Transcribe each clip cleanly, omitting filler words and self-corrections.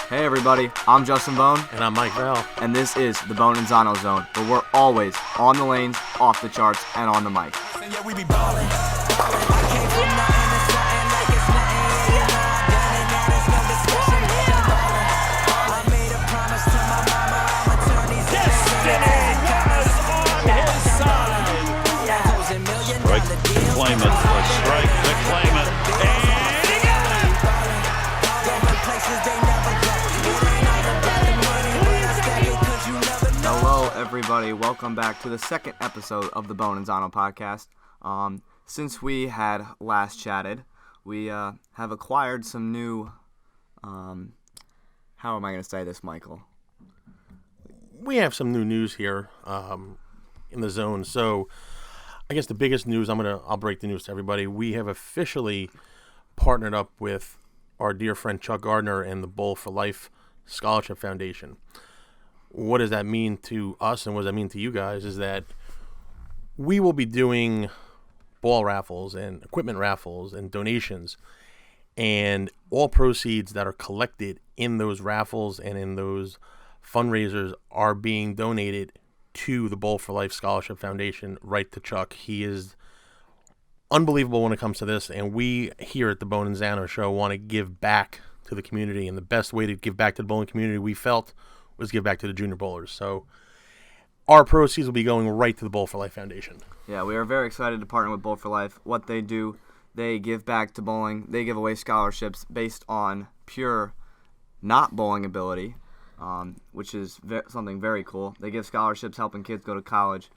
Hey everybody, I'm Justin Bohn. And I'm Mike Val. And this is the Bohn and Zano Zone, where we're always on the lanes, off the charts, and on the mic. Claim it, strike to claim it, and he got it! Hello everybody, welcome back to the second episode of the Bohn and Zano podcast. Since we had last chatted, we have acquired some new, how am I going to say this, Michael? We have some new news here in the zone, so I guess the biggest news, I'll break the news to everybody. We have officially partnered up with our dear friend Chuck Gardner and the Bowl for Life Scholarship Foundation. What does that mean to us and what does that mean to you guys is that we will be doing ball raffles and equipment raffles and donations, and all proceeds that are collected in those raffles and in those fundraisers are being donated to the Bowl for Life Scholarship Foundation, right to Chuck. He is unbelievable when it comes to this, and we here at the Bohn and Zano Show want to give back to the community, and the best way to give back to the bowling community we felt was give back to the junior bowlers. So our proceeds will be going right to the Bowl for Life Foundation. Yeah, we are very excited to partner with Bowl for Life. What they do, they give back to bowling. They give away scholarships based on pure not bowling ability, which is something very cool. They give scholarships helping kids go to college.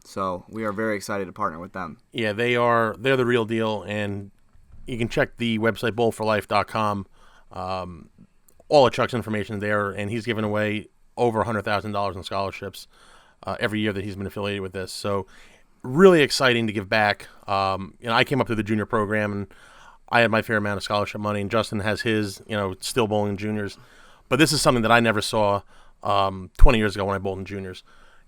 So we are very excited to partner with them. Yeah, they're the real deal, and you can check the website bowlforlife.com. All of Chuck's information there, and he's given away over $100,000 in scholarships every year that he's been affiliated with this. So really exciting to give back. I came up through the junior program, and I had my fair amount of scholarship money, and Justin has his, still bowling juniors. But this is something that I never saw 20 years ago when I bowled in juniors.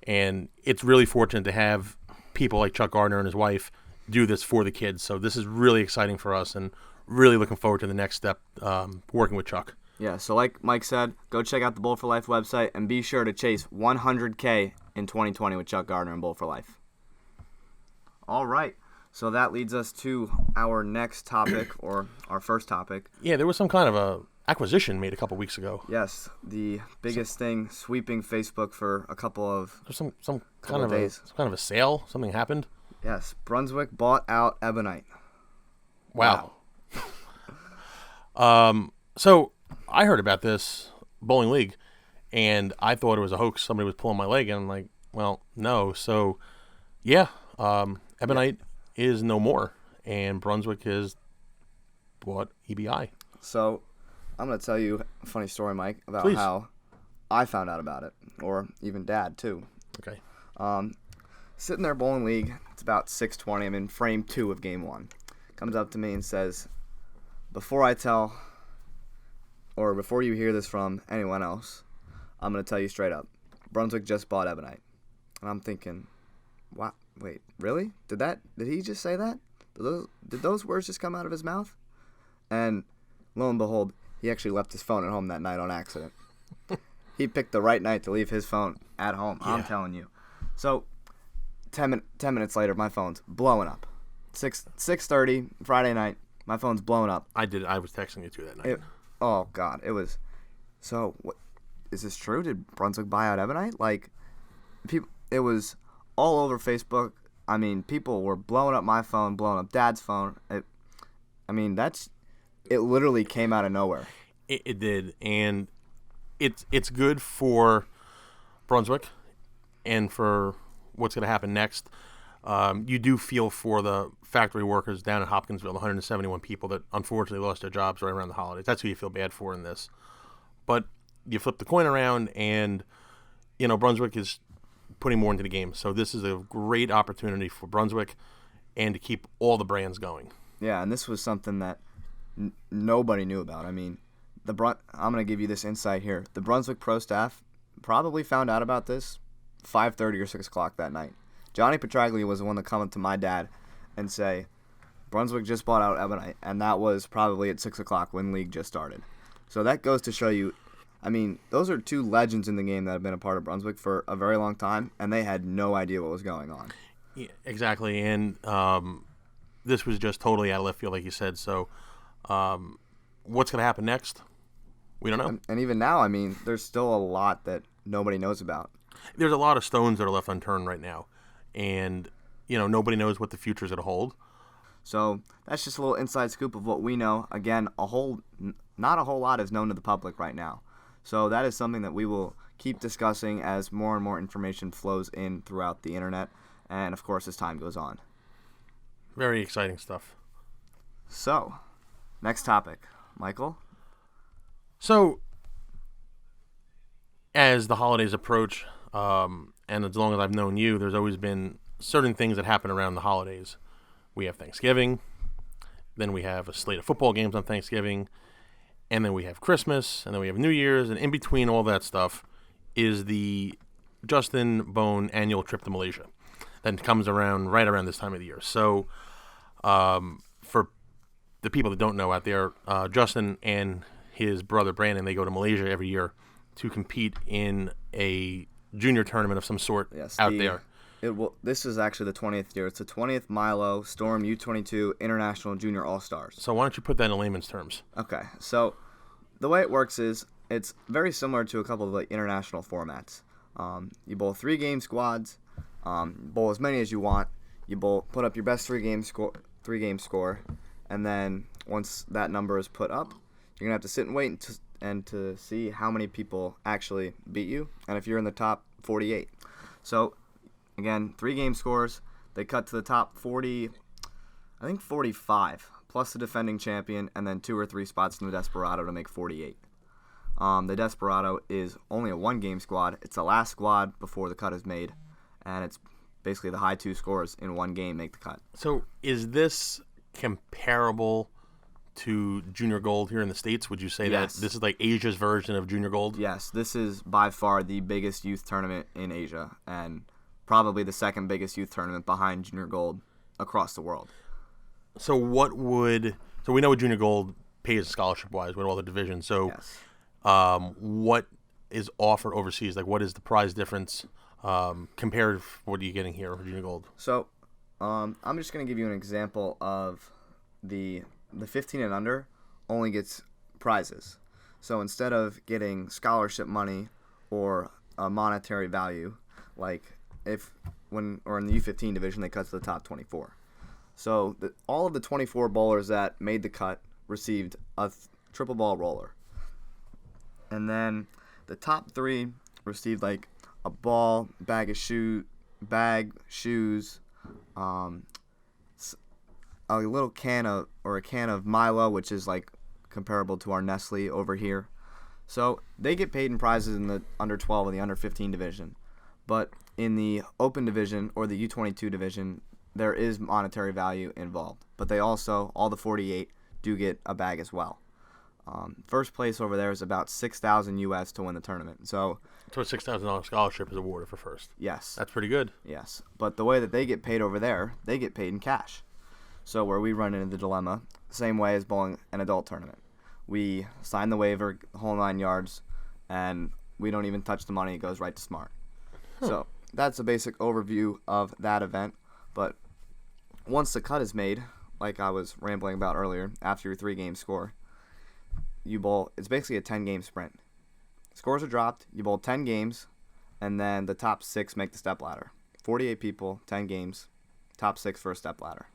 And it's really fortunate to have people like Chuck Gardner and his wife do this for the kids. So this is really exciting for us and really looking forward to the next step working with Chuck. Yeah, so like Mike said, go check out the Bowl for Life website and be sure to chase 100K in 2020 with Chuck Gardner and Bowl for Life. All right. So that leads us to our next topic, or our first topic. Yeah, there was some kind of a acquisition made a couple weeks ago. Yes, the biggest thing sweeping Facebook for a couple of some kind of days. Some kind of a sale. Something happened. Yes, Brunswick bought out Ebonite. Wow. So I heard about this bowling league, and I thought it was a hoax. Somebody was pulling my leg, and I'm like, well, no. So yeah, Ebonite is no more, and Brunswick is bought EBI. So I'm going to tell you a funny story, Mike, about Please. How I found out about it, or even Dad, too. Okay. Sitting there bowling league, it's about 6:20. I'm in frame 2 of game 1. Comes up to me and says, before you hear this from anyone else, I'm going to tell you straight up, Brunswick just bought Ebonite. And I'm thinking, what? Wait, really? Did he just say that? Did those words just come out of his mouth? And lo and behold, he actually left his phone at home that night on accident. He picked the right night to leave his phone at home, yeah. I'm telling you. So 10 minutes later, my phone's blowing up. 6:30 Friday night, my phone's blowing up. I was texting you too that night. Oh God, it was. So what? Is this true? Did Brunswick buy out Ebonite? It was all over Facebook. I mean, people were blowing up my phone, blowing up Dad's phone. It literally came out of nowhere. It did, and it's good for Brunswick and for what's going to happen next. You do feel for the factory workers down in Hopkinsville, the 171 people that unfortunately lost their jobs right around the holidays. That's who you feel bad for in this. But you flip the coin around, and Brunswick is putting more into the game. So this is a great opportunity for Brunswick and to keep all the brands going. Yeah, and this was something that nobody knew about. I mean, I'm going to give you this insight here. The Brunswick pro staff probably found out about this 5:30 or 6 o'clock that night. Johnny Petraglia was the one to come up to my dad and say, Brunswick just bought out Ebonite, and that was probably at 6 o'clock when league just started. So that goes to show you I mean, those are two legends in the game that have been a part of Brunswick for a very long time, and they had no idea what was going on. Yeah, exactly, and this was just totally out of left field, like you said. So, what's going to happen next? We don't know. And even now, I mean, there's still a lot that nobody knows about. There's a lot of stones that are left unturned right now, and nobody knows what the future is going to hold. So that's just a little inside scoop of what we know. Again, not a whole lot is known to the public right now. So that is something that we will keep discussing as more and more information flows in throughout the internet, and of course as time goes on. Very exciting stuff. So, next topic, Michael. So, as the holidays approach, and as long as I've known you, there's always been certain things that happen around the holidays. We have Thanksgiving, then we have a slate of football games on Thanksgiving, and then we have Christmas, and then we have New Year's, and in between all that stuff is the Justin Bohn annual trip to Malaysia that comes around right around this time of the year. So, for the people that don't know out there, Justin and his brother Brandon, they go to Malaysia every year to compete in a junior tournament of some sort out there. This is actually the 20th year. It's the 20th Milo Storm U22 International Junior All-Stars. So why don't you put that in layman's terms? Okay, so the way it works is it's very similar to a couple of international formats. You bowl 3-game squads, bowl as many as you want. You put up your best 3-game score, and then once that number is put up, you're gonna have to sit and wait to see how many people actually beat you, and if you're in the top 48. So again, 3-game scores. They cut to the top 40, I think 45, plus the defending champion, and then 2 or 3 spots in the Desperado to make 48. The Desperado is only a 1-game squad. It's the last squad before the cut is made, and it's basically the high 2 scores in 1 game make the cut. So is this comparable to Junior Gold here in the States? Would you say Yes. that this is like Asia's version of Junior Gold? Yes, this is by far the biggest youth tournament in Asia, and probably the second biggest youth tournament behind Junior Gold across the world. So so we know what Junior Gold pays scholarship-wise with all the divisions. So Yes. What is offered overseas? Like, what is the prize difference compared to what are you getting here for Junior Gold? So, I'm just going to give you an example of the 15 and under only gets prizes. So instead of getting scholarship money or a monetary value, like in the U15 division, they cut to the top 24. So all of the 24 bowlers that made the cut received a triple ball roller. And then the top 3 received like a ball, bag, shoes, a little can of Milo, which is like comparable to our Nestle over here. So they get paid in prizes in the under 12 and the under 15 division. But in the open division or the U22 division, there is monetary value involved. But they also, all the 48, do get a bag as well. First place over there is about $6,000 US to win the tournament. So a $6,000 scholarship is awarded for first. Yes. That's pretty good. Yes. But the way that they get paid over there, they get paid in cash. So where we run into the dilemma, same way as bowling an adult tournament. We sign the waiver, the whole 9 yards, and we don't even touch the money. It goes right to Smart. So that's a basic overview of that event. But once the cut is made, like I was rambling about earlier, after your 3-game score, you bowl. It's basically a 10-game sprint. Scores are dropped. You bowl 10 games, and then the top 6 make the step ladder. 48 people, 10 games, top 6 for a step ladder.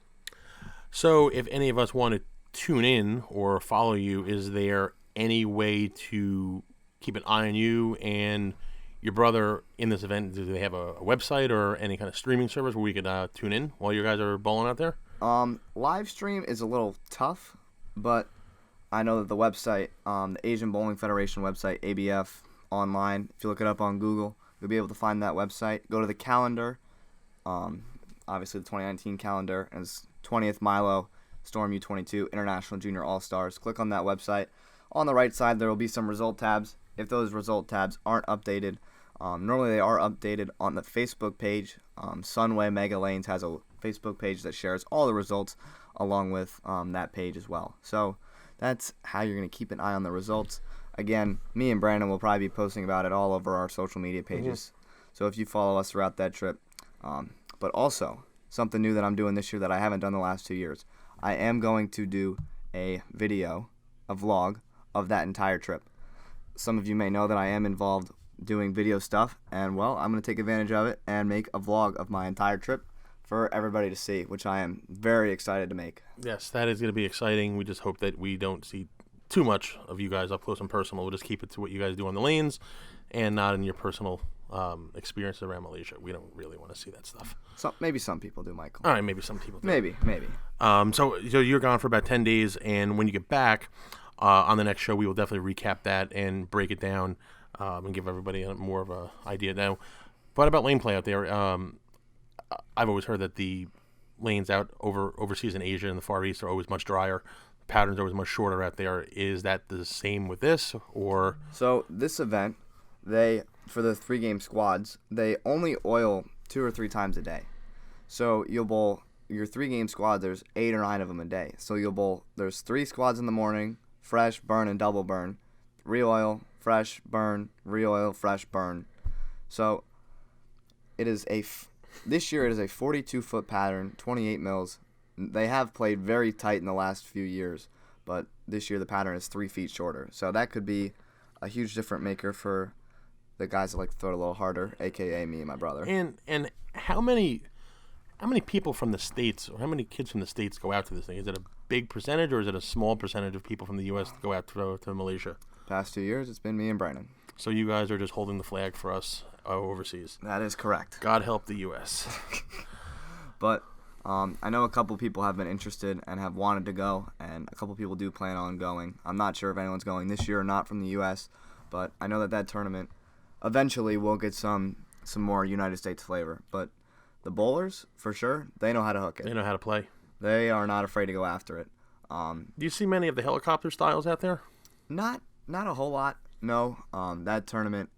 So if any of us want to tune in or follow you, is there any way to keep an eye on you and your brother in this event? Do they have a website or any kind of streaming service where we could tune in while you guys are bowling out there? Live stream is a little tough, but I know that the website, the Asian Bowling Federation website, ABF online, if you look it up on Google, you'll be able to find that website. Go to the calendar, obviously the 2019 calendar, and it's 20th Milo Storm U22 International Junior All-Stars. Click on that website. On the right side, there will be some result tabs. If those result tabs aren't updated, normally they are updated on the Facebook page. Sunway Mega Lanes has a Facebook page that shares all the results along with that page as well. So that's how you're going to keep an eye on the results. again, me and Brandon will probably be posting about it all over our social media pages. So if you follow us throughout that trip. But also, something new that I'm doing this year that I haven't done the last 2 years. I am going to do a video, a vlog, of that entire trip. Some of you may know that I am involved doing video stuff, and, well, I'm going to take advantage of it and make a vlog of my entire trip for everybody to see, which I am very excited to make. Yes, that is going to be exciting. We just hope that we don't see too much of you guys up close and personal. We'll just keep it to what you guys do on the lanes and not in your personal experience around Malaysia. We don't really want to see that stuff. Maybe some people do, Michael. All right, maybe some people do. Maybe. So you're gone for about 10 days, and when you get back on the next show, we will definitely recap that and break it down and give everybody more of an idea. Now, what about lane play out there? I've always heard that the lanes out overseas in Asia and the Far East are always much drier. The patterns are always much shorter out there. Is that the same with this, or? So this event, for the 3-game squads, they only oil 2 or 3 times a day. So you'll bowl your 3-game squad. There's 8 or 9 of them a day. So you'll bowl. There's 3 squads in the morning: fresh, burn, and double burn. Re-oil, fresh, burn, re-oil, fresh, burn. So it is this year it is a 42-foot pattern, 28 mils. They have played very tight in the last few years, but this year the pattern is 3 feet shorter. So that could be a huge difference maker for the guys that like to throw it a little harder, a.k.a. me and my brother. And how many people from the States, or how many kids from the States go out to this thing? Is it a big percentage, or is it a small percentage of people from the U.S. that go out to Malaysia? Past 2 years, it's been me and Brandon. So you guys are just holding the flag for us overseas. That is correct. God help the U.S. But I know a couple people have been interested and have wanted to go, and a couple people do plan on going. I'm not sure if anyone's going this year or not from the U.S., but I know that tournament eventually will get some more United States flavor. But the bowlers, for sure, they know how to hook it. They know how to play. They are not afraid to go after it. Do you see many of the helicopter styles out there? Not a whole lot, no. That tournament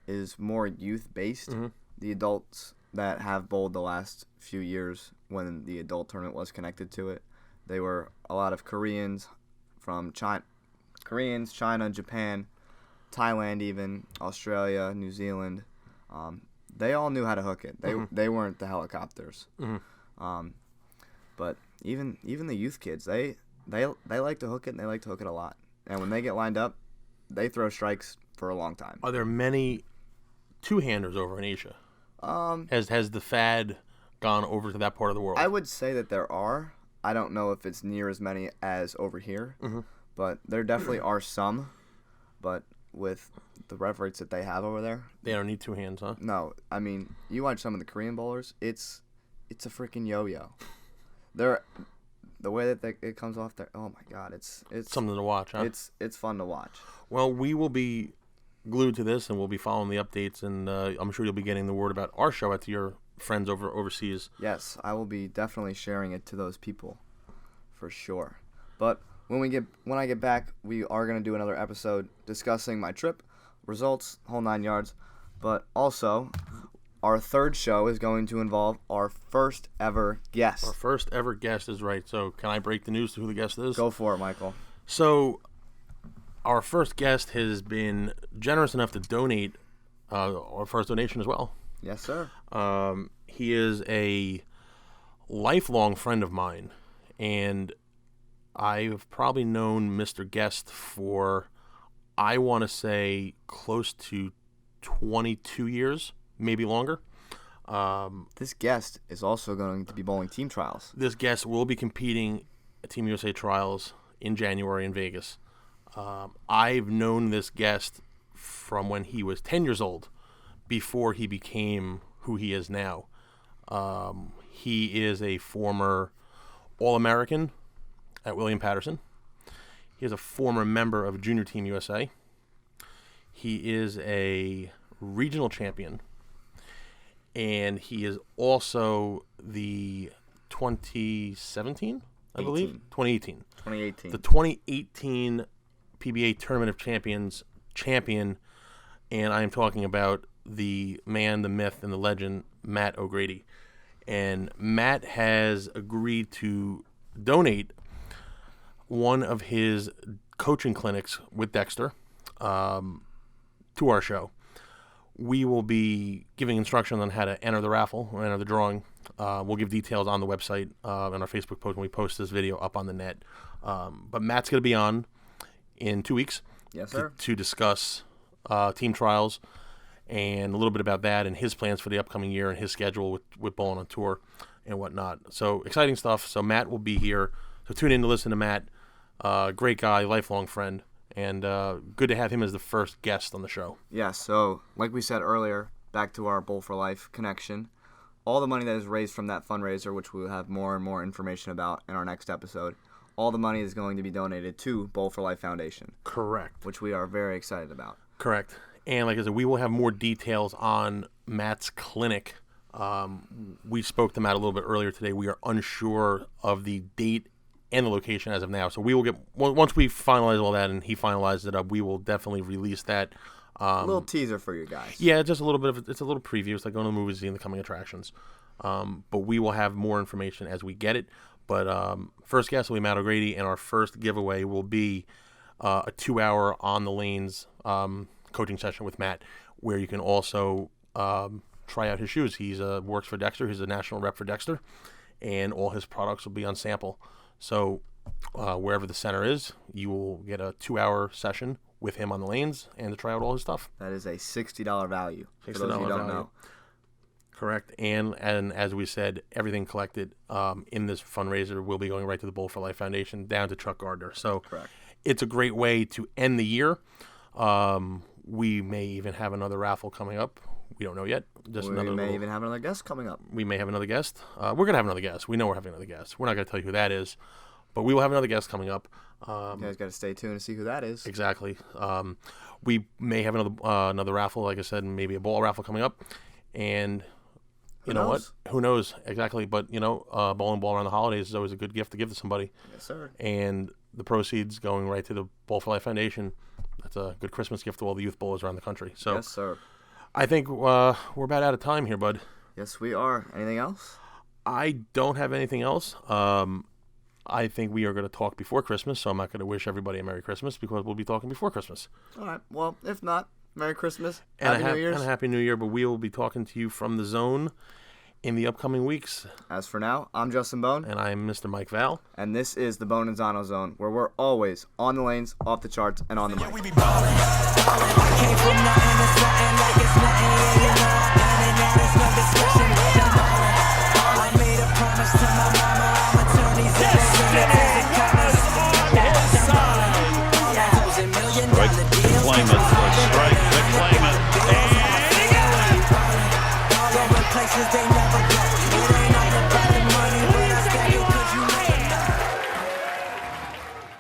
is more youth-based. Mm-hmm. The adults that have bowled the last few years, when the adult tournament was connected to it, they were a lot of Koreans from China, Japan, Thailand, even Australia, New Zealand. They all knew how to hook it. They weren't the helicopters. Mm-hmm. But even the youth kids, they like to hook it, and they like to hook it a lot. And when they get lined up, they throw strikes for a long time. Are there many two-handers over in Asia? Has the fad gone over to that part of the world? I would say that there are. I don't know if it's near as many as over here, but there definitely are some. But with the rev rates that they have over there, they don't need 2 hands, huh? No, I mean, you watch some of the Korean bowlers, it's a freaking yo-yo. The way that it comes off there, oh my God, it's something to watch, huh? It's fun to watch. Well, we will be glued to this, and we'll be following the updates, and I'm sure you'll be getting the word about our show out to your friends overseas. Yes, I will be definitely sharing it to those people, for sure. But when I get back, we are going to do another episode discussing my trip, results, whole 9 yards. But also, our third show is going to involve our first ever guest. Our first ever guest is right. So can I break the news to who the guest is? Go for it, Michael. So our first guest has been generous enough to donate our first donation as well. Yes, sir. He is a lifelong friend of mine, and I've probably known Mr. Guest for, I want to say, close to 22 years, maybe longer. This guest is also going to be bowling team trials. This guest will be competing at Team USA trials in January in Vegas. I've known this guest from when he was 10 years old, before he became who he is now. He is a former All-American at William Patterson. He is a former member of Junior Team USA. He is a regional champion. And he is also the 2017, I believe? 2018. 2018. The 2018 PBA Tournament of Champions champion. And I am talking about the man, the myth, and the legend, Matt O'Grady. And Matt has agreed to donate one of his coaching clinics with Dexter to our show. We will be giving instructions on how to enter the raffle or enter the drawing. We'll give details on the website and our Facebook post when we post this video up on the net. But Matt's going to be on in 2 weeks. Yes, sir. To discuss team trials and a little bit about that and his plans for the upcoming year and his schedule with Bohn on tour and whatnot. So exciting stuff. So Matt will be here. So tune in to listen to Matt. Great guy, lifelong friend, and good to have him as the first guest on the show. Yeah, so like we said earlier, back to our Bowl for Life connection, all the money that is raised from that fundraiser, which we will have more and more information about in our next episode, all the money is going to be donated to Bowl for Life Foundation. Correct. Which we are very excited about. Correct. And like I said, we will have more details on Matt's clinic. We spoke to Matt a little bit earlier today. We are unsure of the date and the location as of now. So we will get, once we finalize all that and he finalizes it up, we will definitely release that. A little teaser for you guys. Yeah, just a little bit of, it's a little preview. It's like going to the movies, seeing the coming attractions. But we will have more information as we get it. But first guest will be Matt O'Grady, and our first giveaway will be a 2-hour on the lanes coaching session with Matt, where you can also try out his shoes. He's works for Dexter. He's a national rep for Dexter, and all his products will be on sample. So wherever the center is, you will get a 2-hour session with him on the lanes and to try out all his stuff. That is a $60 value. For $60 those who don't value. know. Correct. And as we said, everything collected in this fundraiser will be going right to the Bowl for Life Foundation down to Chuck Gardner. So Correct. It's a great way to end the year. We may even have another raffle coming up. We don't know yet. We may even have another guest coming up. We may have another guest. We're going to have another guest. We know we're having another guest. We're not going to tell you who that is, but we will have another guest coming up. You guys got to stay tuned to see who that is. Exactly. We may have another raffle, like I said, and maybe a ball raffle coming up. And you know what? Who knows exactly? But bowling ball around the holidays is always a good gift to give to somebody. Yes, sir. And the proceeds going right to the Bowl for Life Foundation. That's a good Christmas gift to all the youth bowlers around the country. So yes, sir. I think we're about out of time here, bud. Yes, we are. Anything else? I don't have anything else. I think we are going to talk before Christmas, so I'm not going to wish everybody a Merry Christmas because we'll be talking before Christmas. All right. Well, if not, Merry Christmas. And Happy New Year's. And a Happy New Year, but we will be talking to you from the zone in the upcoming weeks. As for now, I'm Justin Bohn. And I'm Mr. Mike Val. And this is the Bohn and Zano Zone, where we're always on the lanes, off the charts, and on the mic. Yeah, we be ballin'.